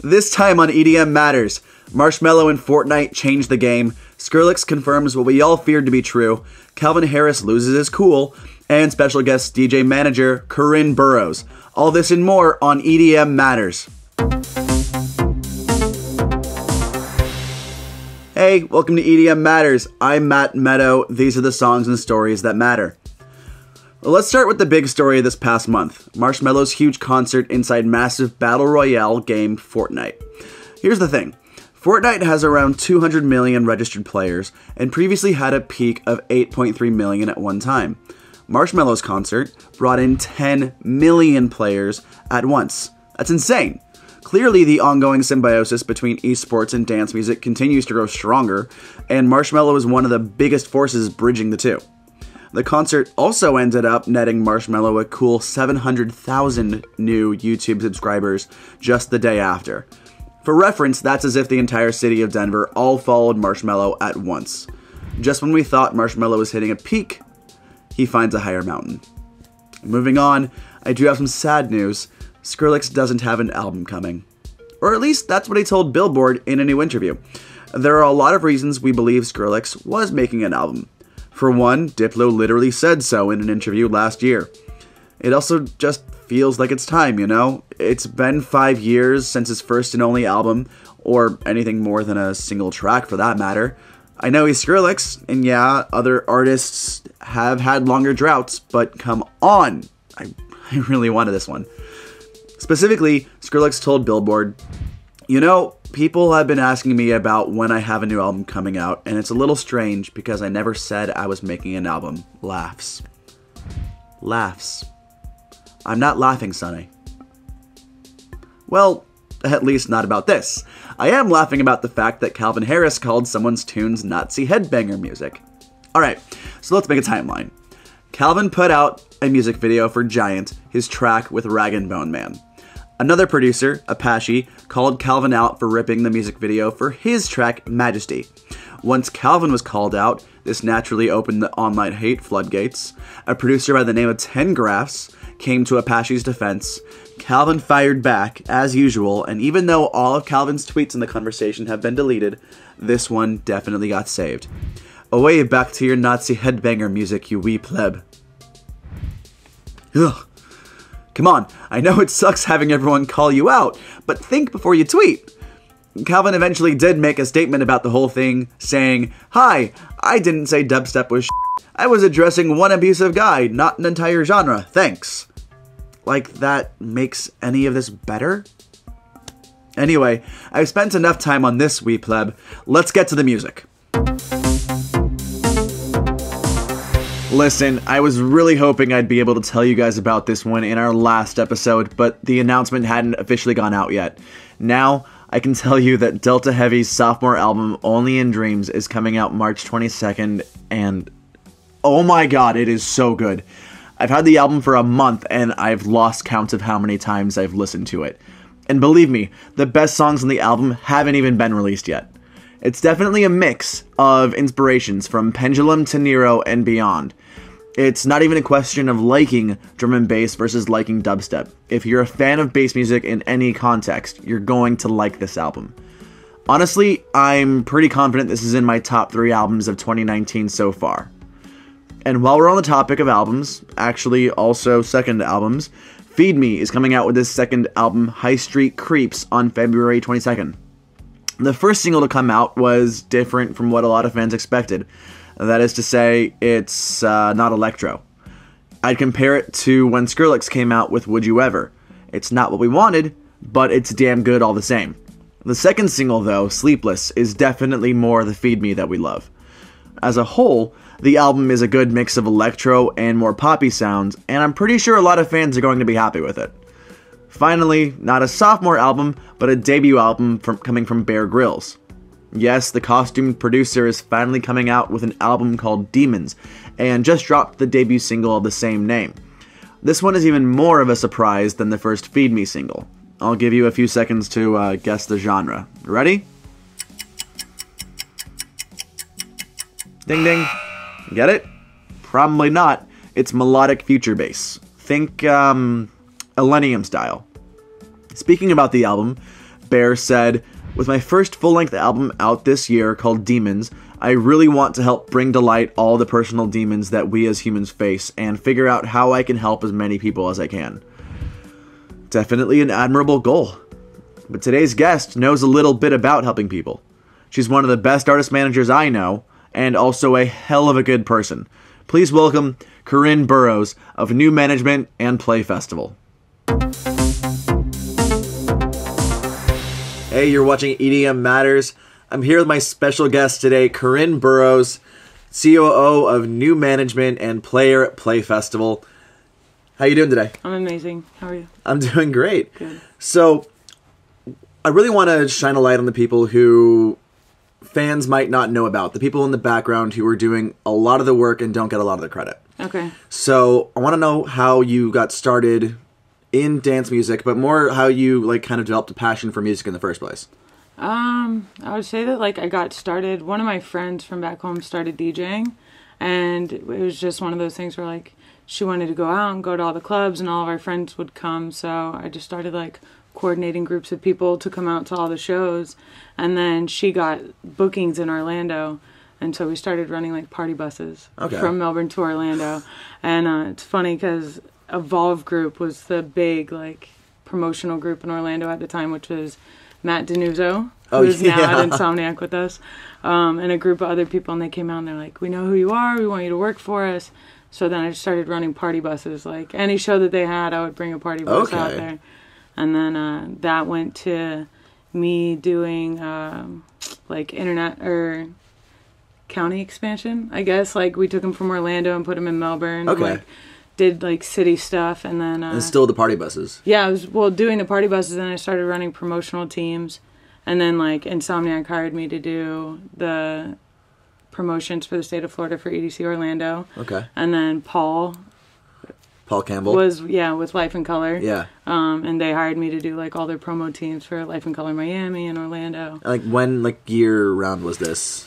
This time on EDM Matters, Marshmello and Fortnite change the game, Skrillex confirms what we all feared to be true, Calvin Harris loses his cool, and special guest DJ manager Corynne Burrows. All this and more on EDM Matters. Hey, welcome to EDM Matters. I'm Matt Meadow. These are the songs and stories that matter. Well, let's start with the big story of this past month, Marshmello's huge concert inside massive battle royale game Fortnite. Here's the thing, Fortnite has around 200 million registered players and previously had a peak of 8.3 million at one time. Marshmello's concert brought in 10 million players at once. That's insane. Clearly, the ongoing symbiosis between esports and dance music continues to grow stronger, and Marshmello is one of the biggest forces bridging the two. The concert also ended up netting Marshmello a cool 700,000 new YouTube subscribers just the day after. For reference, that's as if the entire city of Denver all followed Marshmello at once. Just when we thought Marshmello was hitting a peak, he finds a higher mountain. Moving on, I do have some sad news. Skrillex doesn't have an album coming. Or at least that's what he told Billboard in a new interview. There are a lot of reasons we believe Skrillex was making an album. For one, Diplo literally said so in an interview last year. It also just feels like it's time, you know? It's been 5 years since his first and only album, or anything more than a single track for that matter. I know he's Skrillex, and yeah, other artists have had longer droughts, but come on! I really wanted this one. Specifically, Skrillex told Billboard, "You know, people have been asking me about when I have a new album coming out, and it's a little strange because I never said I was making an album." Laughs. Laughs. I'm not laughing, Sonny. Well, at least not about this. I am laughing about the fact that Calvin Harris called someone's tunes Nazi headbanger music. Alright, so let's make a timeline. Calvin put out a music video for Giant, his track with Rag & Bone Man. Another producer, Apache, called Calvin out for ripping the music video for his track Majesty. Once Calvin was called out, this naturally opened the online hate floodgates. A producer by the name of 10 Graphs came to Apache's defense. Calvin fired back, as usual, and even though all of Calvin's tweets in the conversation have been deleted, this one definitely got saved. Away back to your Nazi headbanger music, you wee pleb. Ugh. Come on, I know it sucks having everyone call you out, but think before you tweet. Calvin eventually did make a statement about the whole thing, saying, "Hi, I didn't say dubstep was shit. I was addressing one abusive guy, not an entire genre, thanks." Like that makes any of this better? Anyway, I've spent enough time on this wee pleb. Let's get to the music. Listen, I was really hoping I'd be able to tell you guys about this one in our last episode, but the announcement hadn't officially gone out yet. Now, I can tell you that Delta Heavy's sophomore album, Only in Dreams, is coming out March 22nd, and oh my god, it is so good. I've had the album for a month, and I've lost count of how many times I've listened to it. And believe me, the best songs on the album haven't even been released yet. It's definitely a mix of inspirations from Pendulum to Nero and beyond. It's not even a question of liking drum and bass versus liking dubstep. If you're a fan of bass music in any context, you're going to like this album. Honestly, I'm pretty confident this is in my top 3 albums of 2019 so far. And while we're on the topic of albums, actually also second albums, Feed Me is coming out with his second album, High Street Creeps, on February 22nd. The first single to come out was different from what a lot of fans expected. That is to say, it's not electro. I'd compare it to when Skrillex came out with Would You Ever. It's not what we wanted, but it's damn good all the same. The second single, though, Sleepless, is definitely more the Feed Me that we love. As a whole, the album is a good mix of electro and more poppy sounds, and I'm pretty sure a lot of fans are going to be happy with it. Finally, not a sophomore album, but a debut album coming from Bear Grylls. Yes, the costumed producer is finally coming out with an album called Demons, and just dropped the debut single of the same name. This one is even more of a surprise than the first Feed Me single. I'll give you a few seconds to guess the genre. Ready? Ding ding. Get it? Probably not. It's melodic future bass. Think, Millennium style. Speaking about the album, Bear said, "With my first full-length album out this year called Demons, I really want to help bring to light all the personal demons that we as humans face and figure out how I can help as many people as I can." Definitely an admirable goal. But today's guest knows a little bit about helping people. She's one of the best artist managers I know, and also a hell of a good person. Please welcome Corynne Burrows of New Management and Play Festival. Hey, you're watching EDM Matters. I'm here with my special guest today, Corynne Burrows, COO of New Management and Player at Play Festival. How you doing today? I'm amazing. How are you? I'm doing great. Good. So, I really want to shine a light on the people who fans might not know about, the people in the background who are doing a lot of the work and don't get a lot of the credit. Okay. So, I want to know how you got started in dance music, but more how you kind of developed a passion for music in the first place. I would say that I got started, one of my friends from back home started DJing, and it was just one of those things where she wanted to go out and go to all the clubs and all of our friends would come, so I just started coordinating groups of people to come out to all the shows, and then she got bookings in Orlando, and so we started running party buses from Melbourne to Orlando. And it's funny because Evolve Group was the big promotional group in Orlando at the time, which was Matt Denuzzo, who's now at Insomniac with us, and a group of other people, and they came out and they're like, "We know who you are, we want you to work for us." So then I just started running party buses. Any show that they had, I would bring a party bus out there. And then that went to me doing internet or county expansion, I guess. We took them from Orlando and put them in Melbourne. Okay. Did city stuff, and then and still the party buses. Yeah, I was doing the party buses, and I started running promotional teams, and then Insomniac hired me to do the promotions for the state of Florida for EDC Orlando. Okay. And then Paul Campbell was with Life in Color. Yeah. And they hired me to do all their promo teams for Life in Color Miami and Orlando. When year round was this?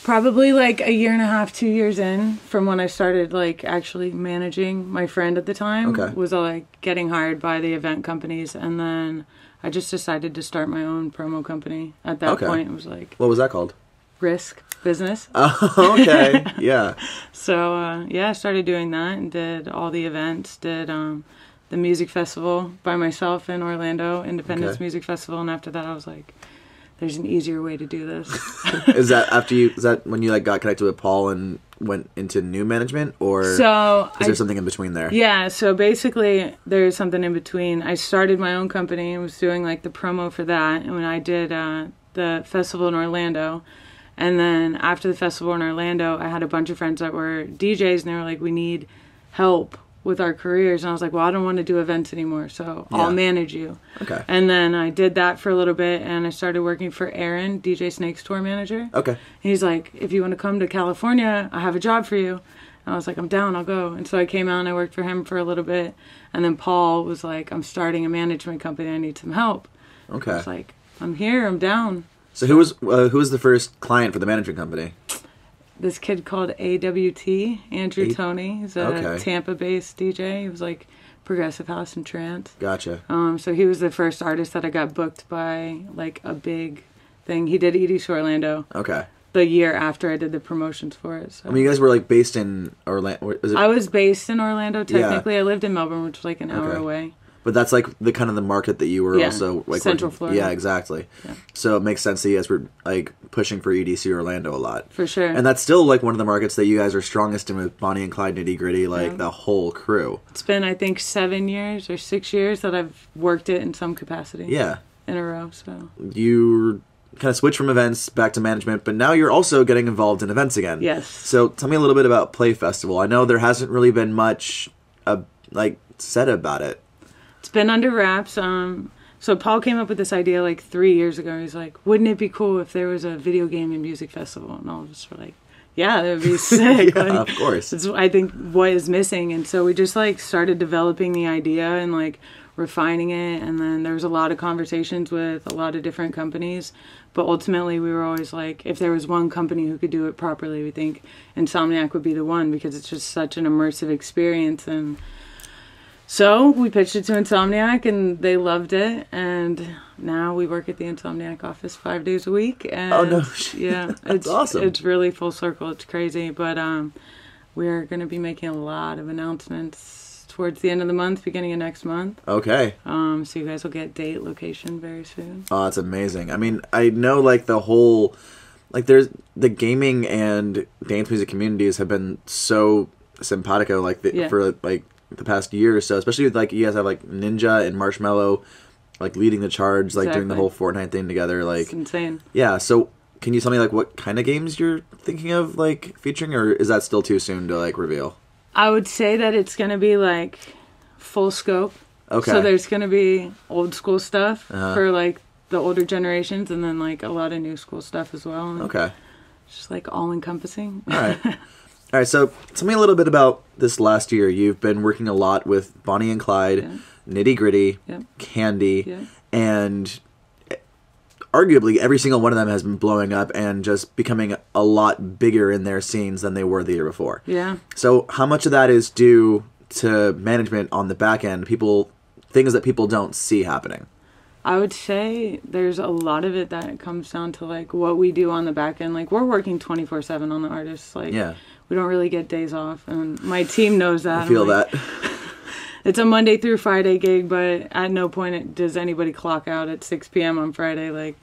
Probably a year and a half, 2 years in from when I started actually managing. My friend at the time was getting hired by the event companies, and then I just decided to start my own promo company. At that point, it was what was that called? Risk Business. Oh, okay. Yeah. So I started doing that and did all the events. Did the music festival by myself in Orlando, Independence Music Festival, and after that I was like, there's an easier way to do this. Is that when you got connected with Paul and went into New Management, or is there something in between there? Yeah, so basically there's something in between. I started my own company and was doing the promo for that, and when I did the festival in Orlando, and then after the festival in Orlando, I had a bunch of friends that were DJs, and they were like, "We need help with our careers," and I was like, "Well, I don't want to do events anymore, so I'll manage you." Okay. And then I did that for a little bit, and I started working for Aaron, DJ Snake's tour manager. Okay. And he's like, "If you want to come to California, I have a job for you." And I was like, "I'm down, I'll go." And so I came out and I worked for him for a little bit, and then Paul was like, "I'm starting a management company, I need some help." Okay. I was like, "I'm here, I'm down." So who was the first client for the management company? This kid called AWT, Andrew Toney. He's a Tampa-based DJ. He was progressive house and trance. Gotcha. So he was the first artist that I got booked by a big thing. He did EDC Orlando. Okay. The year after I did the promotions for it. So. I mean, you guys were based in Orlando. I was based in Orlando technically. I lived in Melbourne, which was an hour away. But that's the kind of the market that you were also Central Florida. Yeah, exactly. Yeah. So it makes sense that you guys were pushing for EDC Orlando a lot. For sure. And that's still one of the markets that you guys are strongest in with Bonnie and Clyde, Nitti Gritti, the whole crew. It's been I think 7 years or 6 years that I've worked it in some capacity. Yeah. In a row. So you kind of switched from events back to management, but now you're also getting involved in events again. Yes. So tell me a little bit about Play Festival. I know there hasn't really been much said about it. It's been under wraps. So Paul came up with this idea 3 years ago. He's like, "Wouldn't it be cool if there was a video game and music festival?" And all of us were like, "Yeah, that would be sick." Yeah, of course. It's I think what is missing. And so we just started developing the idea and refining it. And then there was a lot of conversations with a lot of different companies. But ultimately we were always if there was one company who could do it properly, we think Insomniac would be the one, because it's just such an immersive experience. And So we pitched it to Insomniac, and they loved it. And now we work at the Insomniac office 5 days a week. And Oh, no. yeah, That's awesome. It's really full circle. It's crazy. But we're going to be making a lot of announcements towards the end of the month, beginning of next month. Okay. So you guys will get date, location very soon. Oh, that's amazing. I mean, I know like the whole, like there's the gaming and dance music communities have been so simpatico like for like the past year or so, especially with like you guys have like Ninja and Marshmello like leading the charge, like doing the whole Fortnite thing together. Like it's insane. Yeah. So can you tell me like what kind of games you're thinking of like featuring, or is that still too soon to like reveal? I would say that it's going to be like full scope. Okay. So there's going to be old school stuff for like the older generations, and then like a lot of new school stuff as well. And okay. Just like all encompassing. All right. All right, so tell me a little bit about this last year. You've been working a lot with Bonnie and Clyde, Nitti Gritti, Kandy, and arguably every single one of them has been blowing up and just becoming a lot bigger in their scenes than they were the year before. Yeah. So how much of that is due to management on the back end, things that people don't see happening? I would say there's a lot of it that comes down to like what we do on the back end. Like we're working 24/7 on the artists. Like we don't really get days off, and my team knows that. I feel that. It's a Monday through Friday gig, but at no point does anybody clock out at 6 p.m. on Friday. Like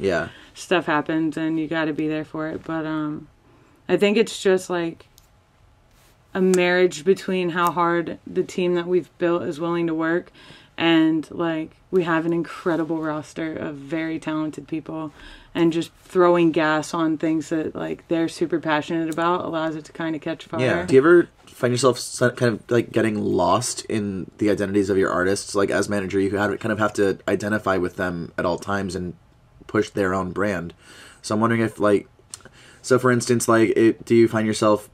stuff happens, and you got to be there for it. But I think it's just like a marriage between how hard the team that we've built is willing to work. And, like, we have an incredible roster of very talented people. And just throwing gas on things that, like, they're super passionate about allows it to kind of catch fire. Yeah. Do you ever find yourself kind of, like, getting lost in the identities of your artists? Like, as manager, you kind of have to identify with them at all times and push their own brand. So I'm wondering if, like... So, for instance, like, do you find yourself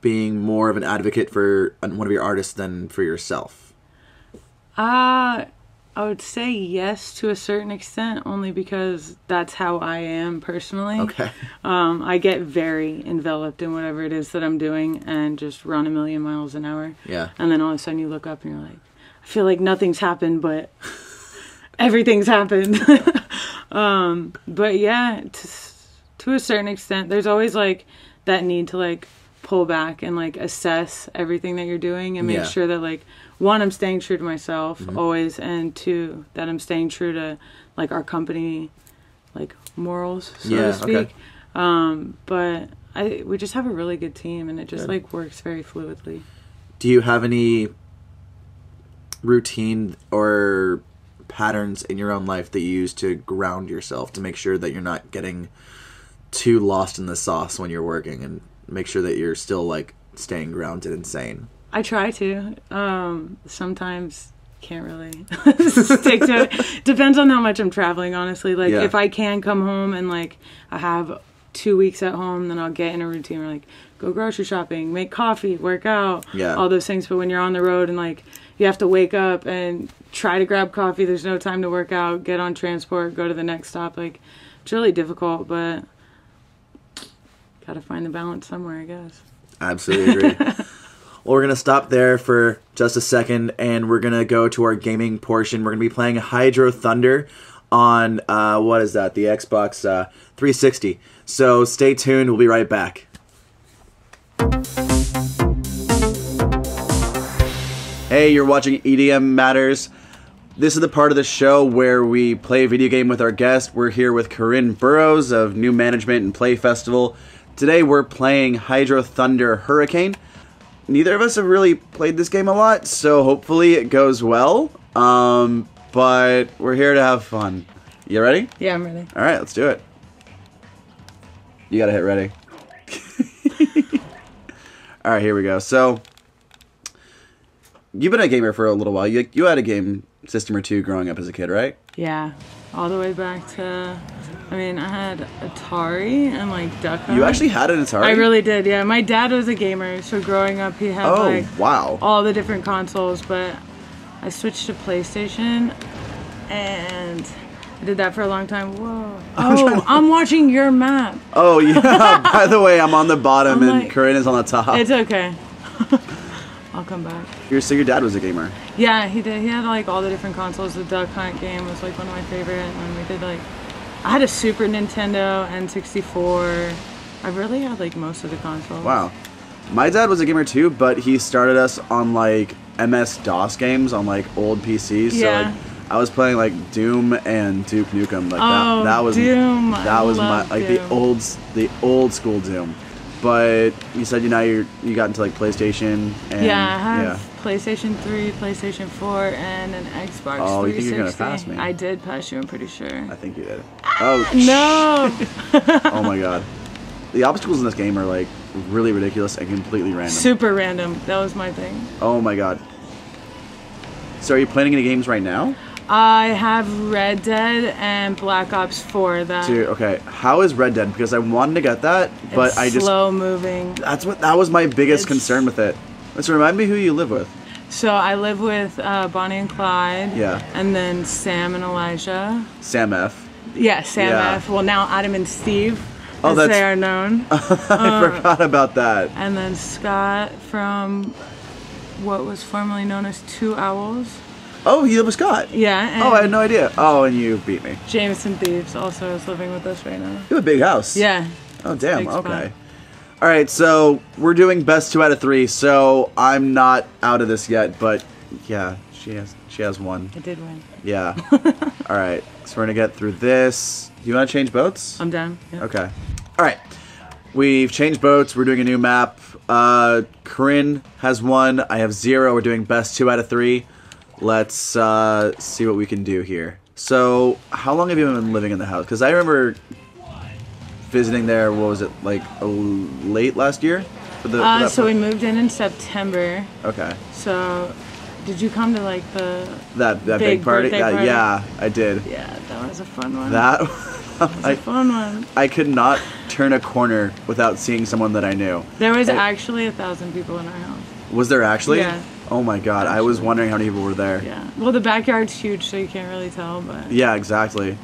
being more of an advocate for one of your artists than for yourself? I would say yes to a certain extent, only because that's how I am personally. Okay. I get very enveloped in whatever it is that I'm doing and just run a million miles an hour. Yeah. And then all of a sudden you look up and you're like, I feel like nothing's happened, but everything's happened. But yeah, to a certain extent, there's always like that need to like pull back and like assess everything that you're doing and make sure that like, one, I'm staying true to myself always, and two, that I'm staying true to like our company, like morals, so to speak. Okay. But we just have a really good team, and it just like works very fluidly. Do you have any routine or patterns in your own life that you use to ground yourself to make sure that you're not getting too lost in the sauce when you're working, and make sure that you're still like staying grounded and sane? I try to. Sometimes can't really stick to it. Depends on how much I'm traveling, honestly. Like if I can come home and like I have 2 weeks at home, then I'll get in a routine where like go grocery shopping, make coffee, work out, all those things. But when you're on the road and like you have to wake up and try to grab coffee, there's no time to work out, get on transport, go to the next stop. Like it's really difficult, but gotta find the balance somewhere, I guess. Absolutely agree. Well, we're going to stop there for just a second, and we're going to go to our gaming portion. We're going to be playing Hydro Thunder on, what is that, the Xbox 360. So stay tuned. We'll be right back. Hey, you're watching EDM Matters. This is the part of the show where we play a video game with our guest. We're here with Corynne Burrows of New Management and Play Festival. Today we're playing Hydro Thunder Hurricane. Neither of us have really played this game a lot, so hopefully it goes well. But we're here to have fun. You ready? Yeah, I'm ready. All right, let's do it. You gotta hit ready. All right, here we go. So, you've been a gamer for a little while. You had a game system or two growing up as a kid, right? Yeah, all the way back to... I mean, I had Atari and like Duck Hunt. You actually had an Atari? I really did, yeah. My dad was a gamer, so growing up he had all the different consoles, but I switched to PlayStation and I did that for a long time. Whoa. Oh, I'm watching your map. Oh, yeah. By the way, I'm on the bottom and Corynne is on the top. It's okay. I'll come back. So your dad was a gamer. Yeah, he did. He had like all the different consoles. The Duck Hunt game was like one of my favorite, and we did like, I had a Super Nintendo, N64. I really had like most of the consoles. Wow. My dad was a gamer too, but he started us on like MS-DOS games on like old PCs. Yeah. So like I was playing like Doom and Duke Nukem. Like that was Doom. That was my like Doom. the old school Doom. But you said you got into like PlayStation and yeah, I have PlayStation 3, PlayStation 4, and an Xbox 360. Oh, you think you're gonna pass me? I did pass you, I'm pretty sure. I think you did. Oh No. Oh my god. The obstacles in this game are like really ridiculous and completely random. Super random. That was my thing. Oh my god. So are you playing any games right now? I have Red Dead and Black Ops 4. Dude, okay. How is Red Dead? Because I wanted to get that, but it's I just slow moving. That was my biggest concern with it. Let's remind me who you live with. So I live with Bonnie and Clyde. Yeah. And then Sam and Elijah. Sam F. Yeah, Sam Yeah. F. Well, now Adam and Steve, Oh, as they are known. I forgot about that. And then Scott from what was formerly known as Two Owls. Oh, you live with Scott? Yeah. And Oh, I had no idea. Oh, and you beat me. Jameson Thieves also is living with us right now. You have a big house. Yeah. Oh, damn. Big spot. Okay. All right, so we're doing best 2 out of 3. So I'm not out of this yet, but yeah, she has one. I did win. Yeah. All right. So we're gonna get through this. Do you want to change boats? I'm down. Yeah. Okay. All right. We've changed boats. We're doing a new map. Corynne has 1. I have 0. We're doing best 2 out of 3. Let's see what we can do here. So, how long have you been living in the house? Because I remember visiting there. What was it, like late last year? So we moved in September. Okay. So, did you come to like that big party? birthday party? Yeah, I did. Yeah, that was a fun one. That was a fun one. I could not turn a corner without seeing someone that I knew. There was actually 1,000 people in our house. Was there actually? Yeah. Oh my god, I was wondering how many people were there. Yeah. Well, the backyard's huge, so you can't really tell, but... Yeah, exactly.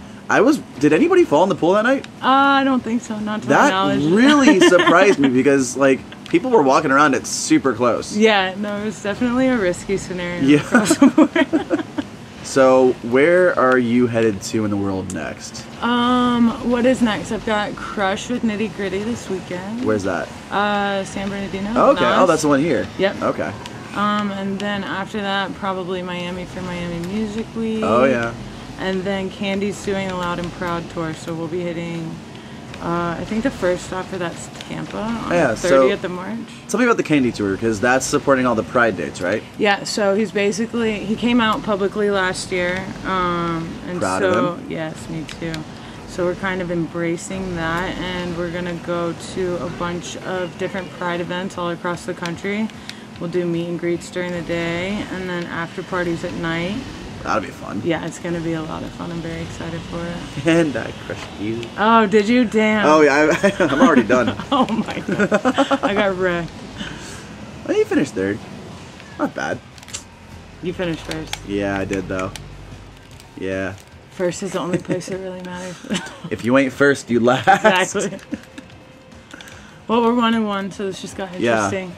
Did anybody fall in the pool that night? I don't think so, not to my knowledge. That really surprised me because, like, people were walking around it super close. Yeah, no, it was definitely a risky scenario. Yeah. Across the board. So, where are you headed to in the world next? What is next? I've got Crush with Nitti Gritti this weekend. Where's that? San Bernardino. Oh, okay. Nas. Oh, that's the one here. Yep. Okay. And then after that, probably Miami for Miami Music Week. Oh, yeah. And then Kandy's doing a Loud and Proud tour, so we'll be hitting, I think the first stop for that's Tampa on the 30th of March. Tell me about the Kandy tour, because that's supporting all the Pride dates, right? Yeah, so he came out publicly last year. And Proud of him. Yes, me too. So we're kind of embracing that, and we're gonna go to a bunch of different Pride events all across the country. We'll do meet and greets during the day, and then after parties at night. That'll be fun. Yeah, it's gonna be a lot of fun. I'm very excited for it. And I crushed you. Oh, did you? Damn. Oh yeah, I'm already done. Oh my god, I got wrecked. Well, you finished third. Not bad. You finished first. Yeah, I did though. Yeah. First is the only place that really matters. If you ain't first, you last. Exactly. Well, we're 1-1, so this just got interesting. Yeah.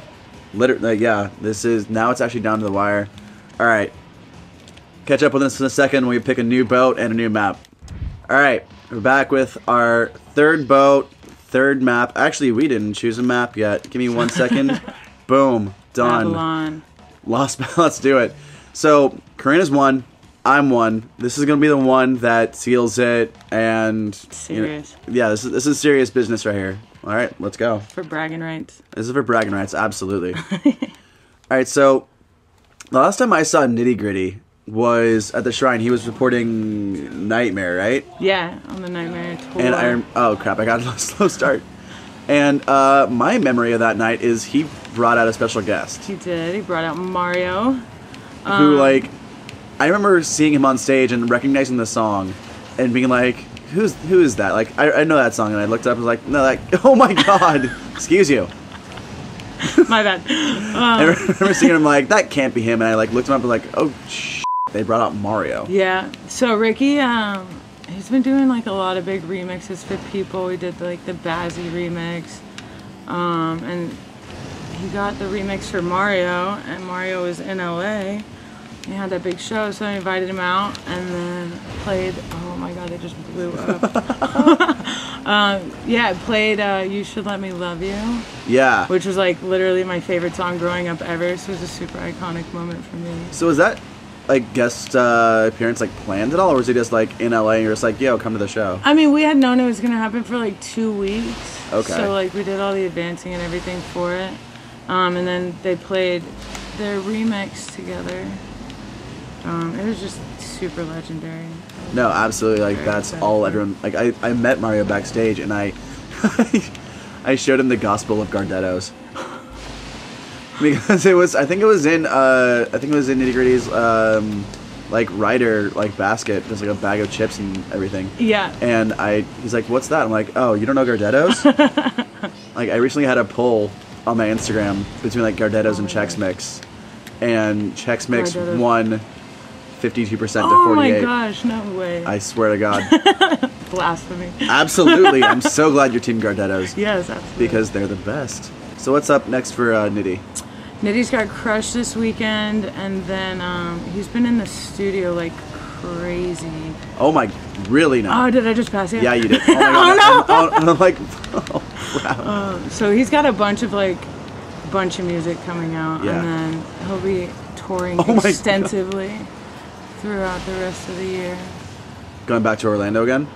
Literally, yeah. Now it's actually down to the wire. All right. Catch up with us in a second when we pick a new boat and a new map. All right. We're back with our third boat, third map. Actually, we didn't choose a map yet. Give me 1 second. Boom. Done. Babylon. Let's do it. So, Corynne is 1. I'm 1. This is going to be the one that seals it. And Serious. Yeah, this is serious business right here. All right, let's go. For bragging rights. This is for bragging rights, absolutely. All right, so the last time I saw Nitti Gritti was at the shrine. He was reporting Nightmare, right? Yeah, on the Nightmare tour. And oh crap, I got a slow start. And my memory of that night is he brought out a special guest. He did. He brought out Mario. Who, like, I remember seeing him on stage and recognizing the song and being like, who is that? Like, I know that song, and I looked up and was like, no, oh my god, excuse you. My bad. I remember seeing him like, that can't be him, and I like looked him up and like, oh they brought out Mario. Yeah, so Ricky, he's been doing like a lot of big remixes for people. We did like the Bazzy remix, and he got the remix for Mario, and Mario was in LA. He had that big show, so I invited him out, and then played. Oh my God, it just blew up. Yeah, it played "You Should Let Me Love You." Yeah. Which was like literally my favorite song growing up ever. So it was a super iconic moment for me. So was that like guest appearance like planned at all, or was it just like in LA and you're just like, yo, come to the show? I mean, we had known it was gonna happen for like 2 weeks. Okay. So like we did all the advancing and everything for it, and then they played their remix together. It was just super legendary. No, absolutely. Like that's all everyone. Like I met Mario backstage, and I I showed him the Gospel of Gardettos because it was. I think it was in Nitti Gritti's like rider like basket, just like a bag of chips and everything. Yeah. And he's like, "What's that?" I'm like, "Oh, you don't know Gardettos?" Like I recently had a poll on my Instagram between like Gardettos and Chex Mix, and Chex Mix Gardettos won 52% to 48. Oh my gosh, no way. I swear to God. Blasphemy. Absolutely. I'm so glad you're Team Gardettos. Yes, absolutely. Because they're the best. So what's up next for Nitti? Nitti's got Crush this weekend, and then he's been in the studio like crazy. Oh my, really now? Oh, did I just pass you? Yeah, you did. Oh my God. Oh no! I'm like, oh wow. So he's got a bunch of music coming out, Yeah. and then he'll be touring Oh my extensively throughout the rest of the year. Going back to Orlando again?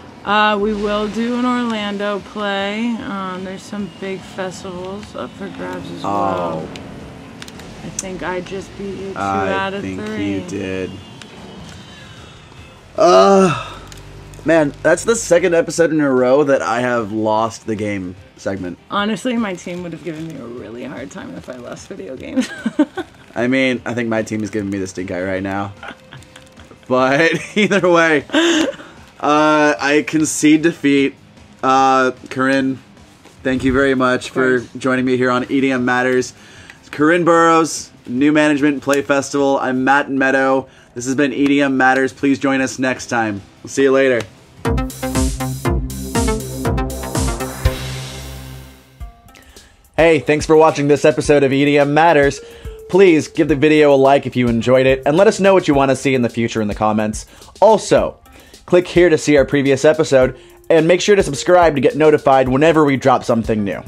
We will do an Orlando play. There's some big festivals up for grabs as well. I think I just beat you 2 out of 3. I think you did. Man, that's the second episode in a row that I have lost the game segment. Honestly, my team would have given me a really hard time if I lost video games. I mean, I think my team is giving me the stink eye right now. But either way, I concede defeat. Corynne, thank you very much for joining me here on EDM Matters. Corynne Burrows, New Management Play Festival. I'm Matt Meadow. This has been EDM Matters. Please join us next time. We'll see you later. Hey, thanks for watching this episode of EDM Matters. Please give the video a like if you enjoyed it, and let us know what you want to see in the future in the comments. Also, click here to see our previous episode, and make sure to subscribe to get notified whenever we drop something new.